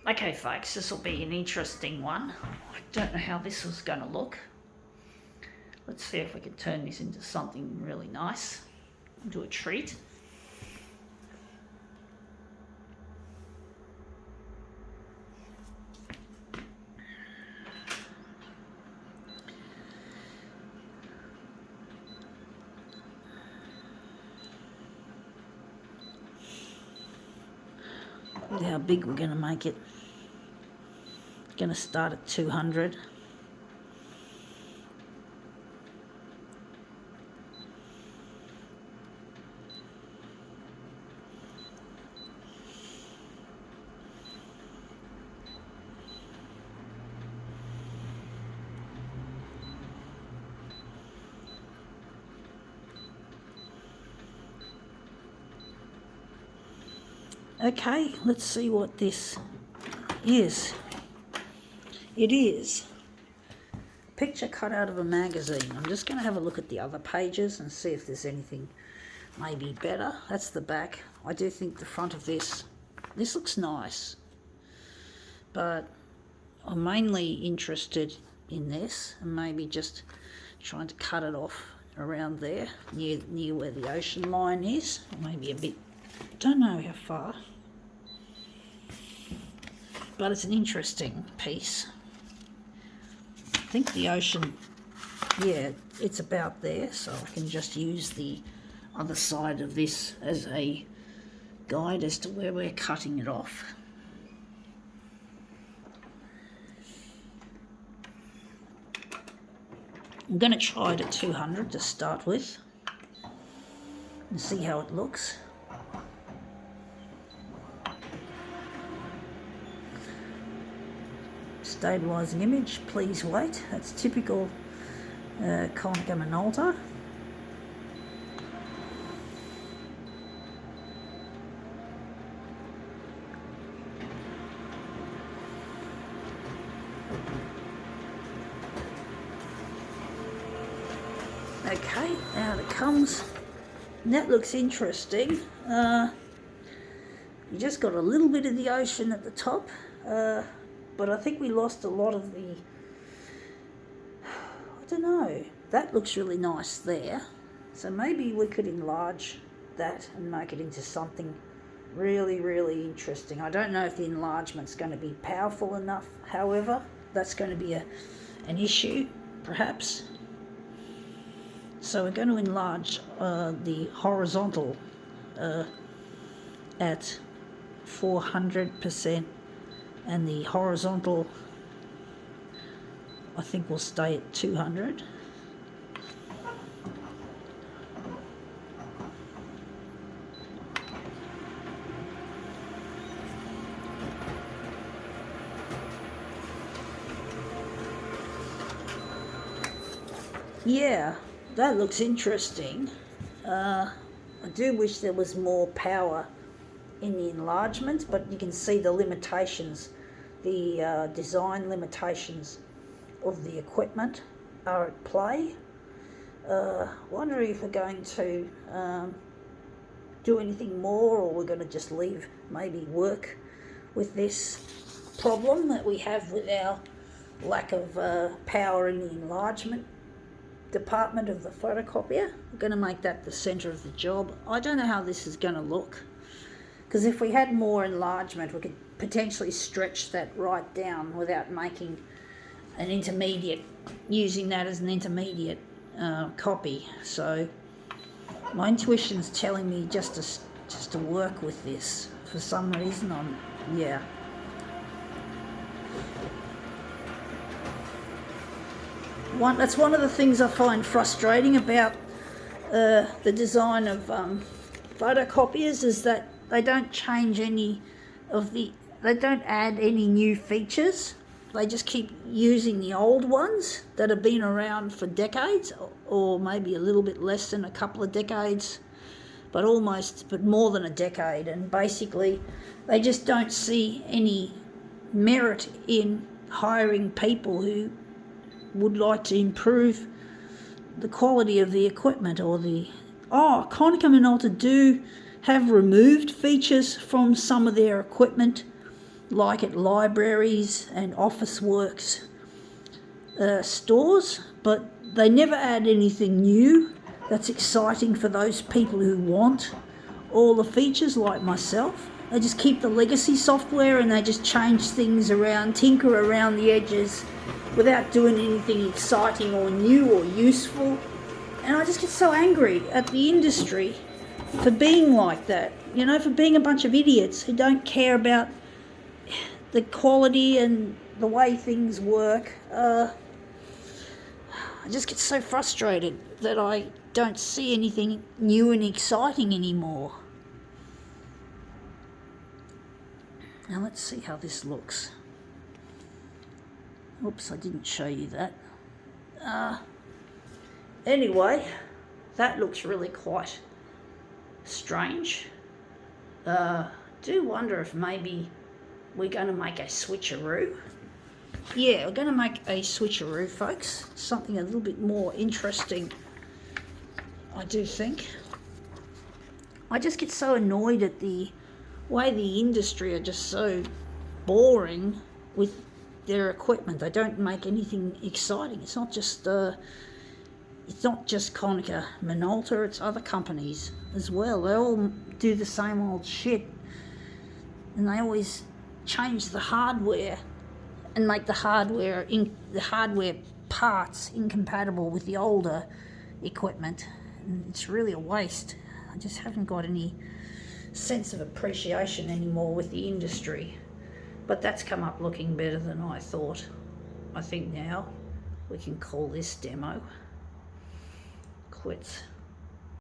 Okay, folks, this will be an interesting one. I don't know how this was going to look. Let's see if we can turn this into something really nice, into a treat. Look how big we're going to make it. Going to start at 200. Okay, let's see what this is. It is a picture cut out of a magazine. I'm just going to have a look at the other pages and see if there's anything maybe better. That's the back. I do think the front of this looks nice, but I'm mainly interested in this and maybe just trying to cut it off around there near where the ocean line is, or maybe a bit, don't know how far, but it's an interesting piece. I think the ocean, yeah, it's about there, so I can just use the other side of this as a guide as to where we're cutting it off. I'm going to try it at 200 to start with and see how it looks. Stabilising image, please wait. That's typical Konica Minolta. Okay, out it comes. And that looks interesting. You just got a little bit of the ocean at the top. But I think we lost a lot of the, I don't know, that looks really nice there. So maybe we could enlarge that and make it into something really, really interesting. I don't know if the enlargement's going to be powerful enough, however, that's going to be an issue, perhaps. So we're going to enlarge the horizontal at 400%. And the horizontal, I think, will stay at 200. Yeah, that looks interesting. I do wish there was more power in the enlargement, but you can see the limitations, the design limitations of the equipment are at play. Wonder if we're going to do anything more, or we're going to just leave, maybe work with this problem that we have with our lack of power in the enlargement department of the photocopier. We're going to make that the centre of the job. I don't know how this is going to look, because if we had more enlargement, we could potentially stretch that right down without making an intermediate, using that as an intermediate copy. So my intuition's telling me just to work with this. For some reason, yeah. That's one of the things I find frustrating about the design of photocopiers, is that they don't change they don't add any new features. They just keep using the old ones that have been around for decades, or maybe a little bit less than a couple of decades, but more than a decade. And basically, they just don't see any merit in hiring people who would like to improve the quality of the equipment, or Konica Minolta do have removed features from some of their equipment like at libraries and office works stores, but they never add anything new that's exciting for those people who want all the features like myself. They just keep the legacy software and they just change things around, tinker around the edges without doing anything exciting or new or useful. And I just get so angry at the industry for being like that, you know, for being a bunch of idiots who don't care about the quality and the way things work. I just get so frustrated that I don't see anything new and exciting anymore. Now let's see how this looks. Oops, I didn't show you that. Anyway, that looks really quite strange. Do wonder if maybe we're going to make a switcheroo. Yeah, we're going to make a switcheroo, folks. Something a little bit more interesting, I do think. I just get so annoyed at the way the industry are just so boring with their equipment. They don't make anything exciting. It's not just Konica Minolta, it's other companies as well. They all do the same old shit, and they always change the hardware and make the hardware parts incompatible with the older equipment. And it's really a waste. I just haven't got any sense of appreciation anymore with the industry. But that's come up looking better than I thought. I think now we can call this demo quits.